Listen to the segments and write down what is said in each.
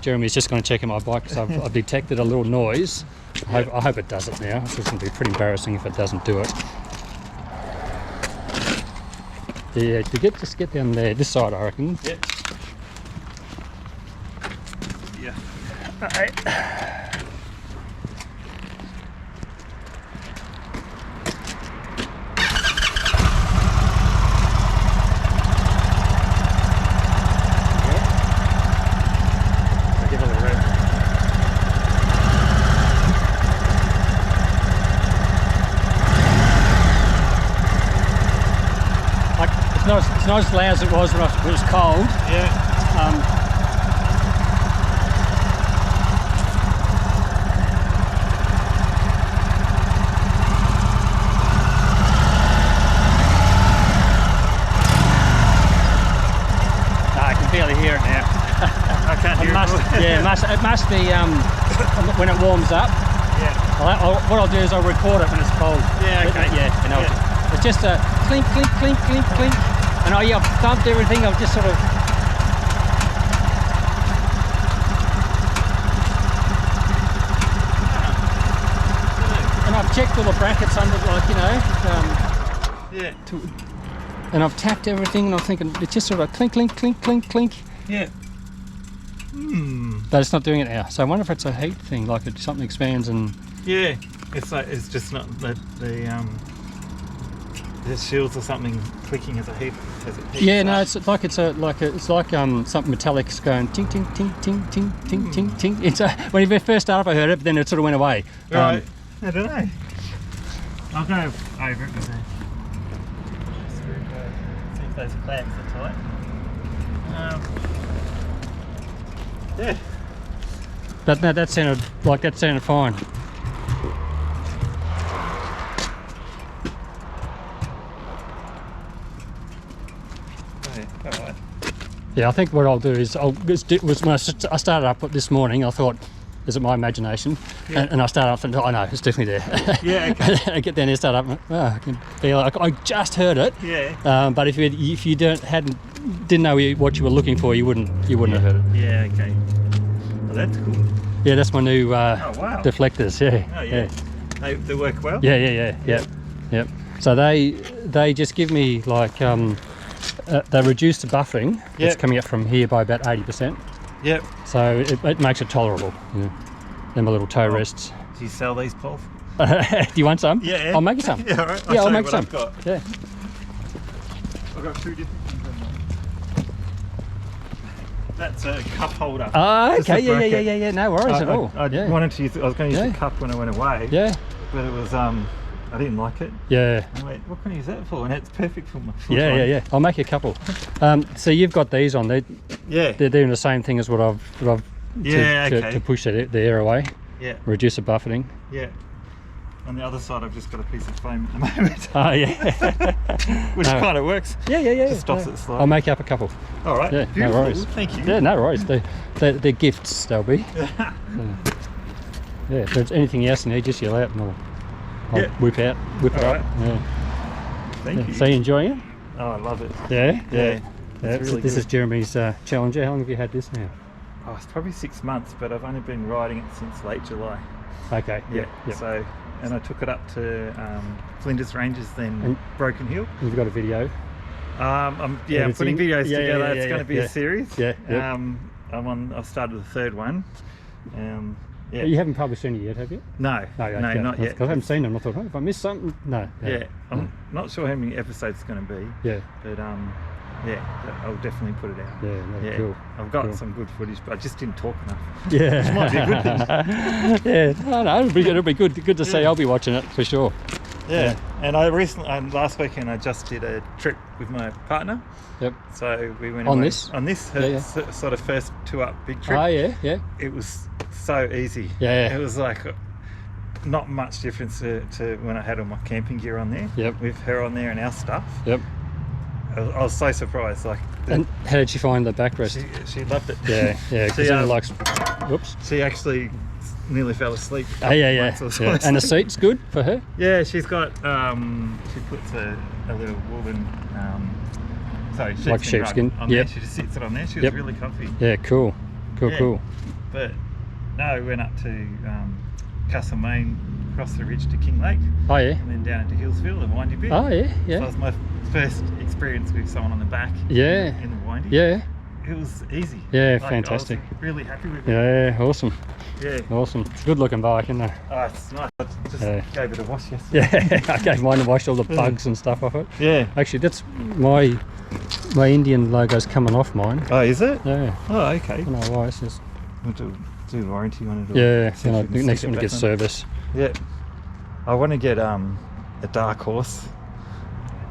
Jeremy's just going to check in my bike because I've detected a little noise. I hope it does it now. It's going to be pretty embarrassing if it doesn't do it. Yeah, just get down there, this side I reckon. Yep. Yeah. Right. It's not as loud as it was when it was cold. Yeah. I can barely hear it now. I can't hear it. It must be when it warms up. Yeah. What I'll do is I'll record it when it's cold. Yeah, okay. It's just a clink, clink, clink, clink, clink. And I've thumped everything, I've just sort of... And I've checked all the brackets under, like, you know... and I've tapped everything and I'm thinking, it's just sort of clink, clink, clink, clink, clink. Yeah. But it's not doing it now. So I wonder if it's a heat thing, like something expands and... Yeah, it's just not the shields or something clicking as a heat. Yeah, no, it's like something metallic's going ting ting ting ting ting ting ting ting. It's when you first started up I heard it, but then it sort of went away. Right. I don't know. I'll go over it with see if those clamps are tight. Yeah. But no, that sounded fine. Yeah, I think what I'll do is when I started up this morning, I thought, is it my imagination? Yeah. And I started up thinking, oh no, it's definitely there. Yeah, okay. I get down there, start up, I can feel like I just heard it. Yeah. But if you didn't know what you were looking for, you wouldn't have heard it. Yeah, okay. Well, that's cool. Yeah, that's my new wow. deflectors. Yeah. Oh yeah. They work well. Yeah. So they just give me like they reduce the buffering. It's coming up from here by about 80%. Yep. So it makes it tolerable. You know, then my little toe rests. Do you sell these, Paul? Do you want some? Yeah. I'll make you some. Yeah, all right. I'll make some. Yeah. I've got 2 different things on there. That's a cup holder. Oh, okay. Yeah. No worries at all. I wanted to use it. I was going to use the cup when I went away. Yeah. But it was I didn't like it. Yeah. I went, what can I use that for? And it's perfect for my Yeah. I'll make you a couple. So you've got these on. They're doing the same thing as what I've to push the air away. Yeah. Reduce the buffeting. Yeah. On the other side, I've just got a piece of foam at the moment. Oh yeah. Which kind of works. Yeah. Just stops it slowly. I'll make you up a couple. All right. Yeah. Beautiful. No worries. Thank you. Yeah. No worries. They're gifts. They'll be. Yeah. If there's anything else in there, just yell out and I'll whip it up. Right. Yeah. Thank you. So you enjoying it? Oh, I love it. Yeah. Really this is Jeremy's Challenger. How long have you had this now? Oh, it's probably 6 months, but I've only been riding it since late July. Okay. Yeah. Yep. So, and I took it up to Flinders Ranges, then Broken Hill. You've got a video. I'm putting videos together. It's going to be a series. Yeah. I've started the 3rd one. Yeah. You haven't published any yet, have you? No, not yet. Because I haven't seen them. I thought, if I missed something, no. I'm not sure how many episodes it's going to be. Yeah. But I'll definitely put it out. Yeah, cool. I've got some good footage, but I just didn't talk enough. Yeah. Which might be a good thing. No, it'll be good to see. I'll be watching it for sure. Yeah. And last weekend I just did a trip with my partner. Yep. So we went on away, this sort of first 2-up big trip. Oh yeah. It was so easy. Yeah. It was like not much difference to when I had all my camping gear on there. Yep. With her on there and our stuff. Yep. I was so surprised. And how did she find the backrest? She loved it. Yeah. Because she likes. Whoops. She actually nearly fell asleep. Oh yeah. And the seat's good for her. Yeah, she's got. She puts a little woolen. Like sheepskin. On there. She just sits it on there. She was really comfy. Yeah. Cool. But no, we went up to Castlemaine, across the ridge to King Lake. Oh yeah. And then down into Hillsville, the windy bit. Oh yeah, So yeah. that was my first experience with someone on the back. Yeah. In the windy. Yeah. It was easy. Yeah, Like, fantastic. I was really happy with it. Yeah, awesome. Yeah. Awesome. It's a good looking bike, isn't it? Oh, it's nice. I just Yeah. gave it a wash yesterday. Yeah, I gave mine a wash, all the bugs and stuff off it. Yeah. Actually, that's my Indian logo's coming off mine. Oh, is it? Yeah. Oh, okay. I don't know why. It's just We'll do the warranty on it. yeah. See if You we know, can next stick one it to get back on. service. Yeah. I want to get a dark horse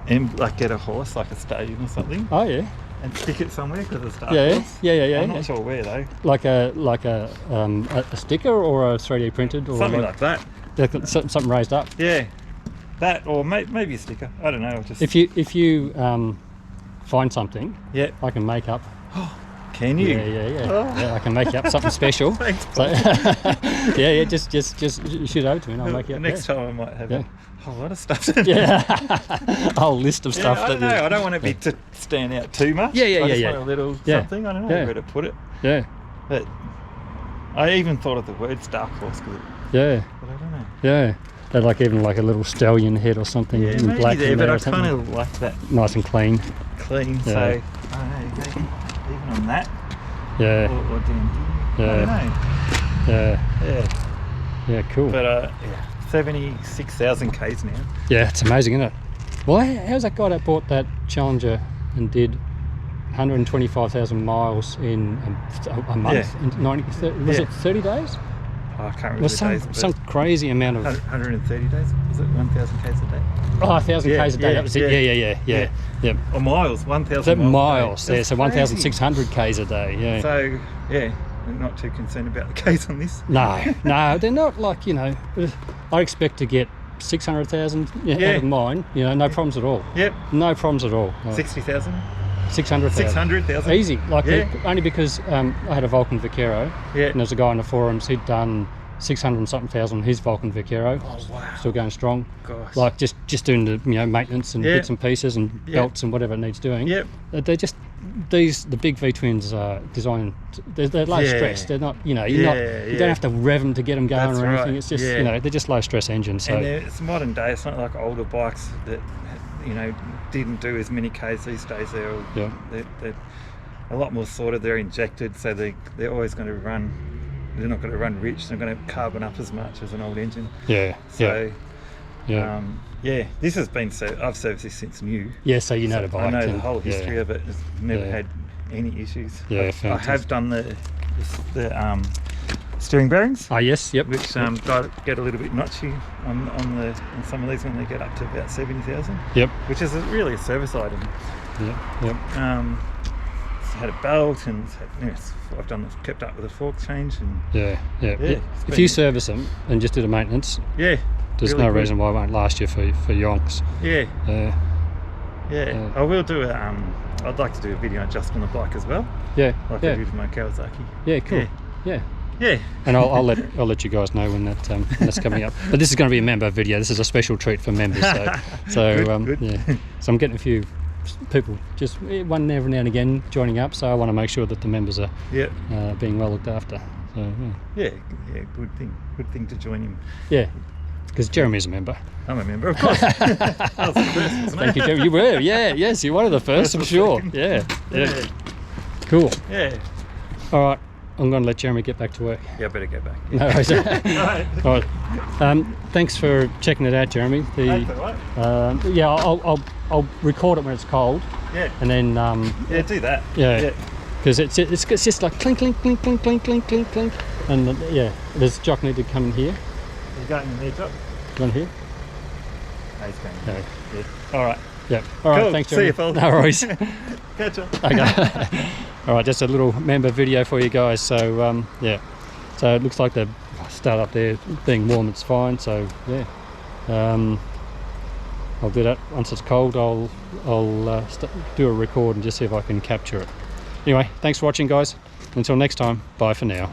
and like get a horse like a stallion or something Oh yeah. and stick it somewhere because it's dark Yeah. horse. Yeah. I'm not sure where though. Like a sticker or a 3D printed or Something like that. something raised up. Yeah. That or maybe a sticker. I don't know. I'll just If you find something, yeah. I can make up. Can you? Yeah. Oh. Yeah, I can make you up something special. Thanks, So, Paul. yeah, just shoot over to me and I'll make you up. Next time I might have Yeah. a whole lot of stuff. Yeah, a whole list of Yeah, stuff. I don't know. I don't want it be to stand out too much. Yeah, I just yeah. want a little Yeah. something. I don't know Yeah. where to put it. Yeah, But I even thought of the words dark horse, but yeah, I don't know. yeah. They're like even like a little stallion head or something Yeah, in maybe black there, in but there I or something. kind of like that Nice and clean. clean. Yeah. So I don't know, maybe even on that Yeah, or down here. Yeah. I don't know. yeah, Yeah, yeah. Cool. but yeah, 76,000 k's now. Yeah, it's amazing, isn't it? Well, how's that guy that bought that Challenger and did 125,000 miles in a month? Yeah. In 90, was Yeah. it 30 days? Oh, I can't remember Was the days. some crazy amount of 130 days. Was it 1,000 k's a day? 1,000 Yeah, k's a day. yeah, That was it. yeah. Yeah. Or miles? 1,000 That miles. miles a day. there, so That's crazy. 1,600 k's a day. Yeah. So yeah, I'm not too concerned about the k's on this. No, they're not like, you know, I expect to get 600,000 Yeah. out of mine, you know, no problems at all. Yep. No problems at all. 60,000. 600,000. 600,000. Easy. Like Yeah. only because I had a Vulcan Vaquero, Yeah. and there's a guy on the forums, he'd done 600 and something thousand on his Vulcan Vaquero. Oh wow. Still going strong. Gosh. Like just doing the maintenance and Yeah. bits and pieces and Yeah. belts and whatever it needs doing. Yep. They're just the big V twins are designed. They're low Yeah. stress. They're not, you know, you Yeah. don't have to rev them to get them going That's or anything. right. It's just, Yeah. you know, they're just low stress engines. So And it's modern day. It's not like older bikes that you know didn't do as many k's these days. They're a lot more sorted. They're injected, so they're always going to run. They're not going to run rich. They're going to carbon up as much as an old engine. yeah, So yeah. this has been I've serviced this since new. Yeah, so you know the bike. I know the and- whole history yeah. of it. It's never Yeah. had any issues. Yeah, I have fantastic. done the steering bearings, Oh yes, yep. which get a little bit notchy on some of these when they get up to about 70,000, Yep, which is really a service item. yep. It's had a belt and I've kept up with a fork change and Yeah. it's If been- you service them and just do the maintenance, yeah, there's really no good. reason why it won't last you for yonks. Yeah. Yeah. I will do I'd like to do a video just on the bike as well, Yeah. like I Yeah. did with my Kawasaki. Yeah. Cool. Yeah. Yeah. And I'll let you guys know when that's coming up. But this is going to be a member video. This is a special treat for members. So Good. yeah. So I'm getting a few people, just one every now and again joining up. So I want to make sure that the members are Yeah. being well looked after. So Yeah, good thing to join him. yeah, because Jeremy's a member. I'm a member, of course. That was the first, wasn't it? Thank you, Jeremy. You were, yes, you're one of the first, I'm First or sure. second. Yeah. Cool. Yeah. All right, I'm going to let Jeremy get back to work. Yeah, I better go back. No worries. Right. All right. Thanks for checking it out, Jeremy. That's all right. Yeah, I'll record it when it's cold, Yeah. and then Yeah, do that. yeah, because it's just like clink clink clink clink clink clink clink clink, and yeah, there's Jock need to come in here. You going in there, Jock? Come in here. No, he's going. Okay. Yeah. All right. Yeah. All right. Cool. Thanks, See Jeremy. you, Phil. No worries. Catch up. Okay. All right, just a little member video for you guys. So yeah, so it looks like the start up there being warm. It's fine. So yeah, I'll do that once it's cold. I'll do a record and just see if I can capture it. Anyway, thanks for watching, guys. Until next time, bye for now.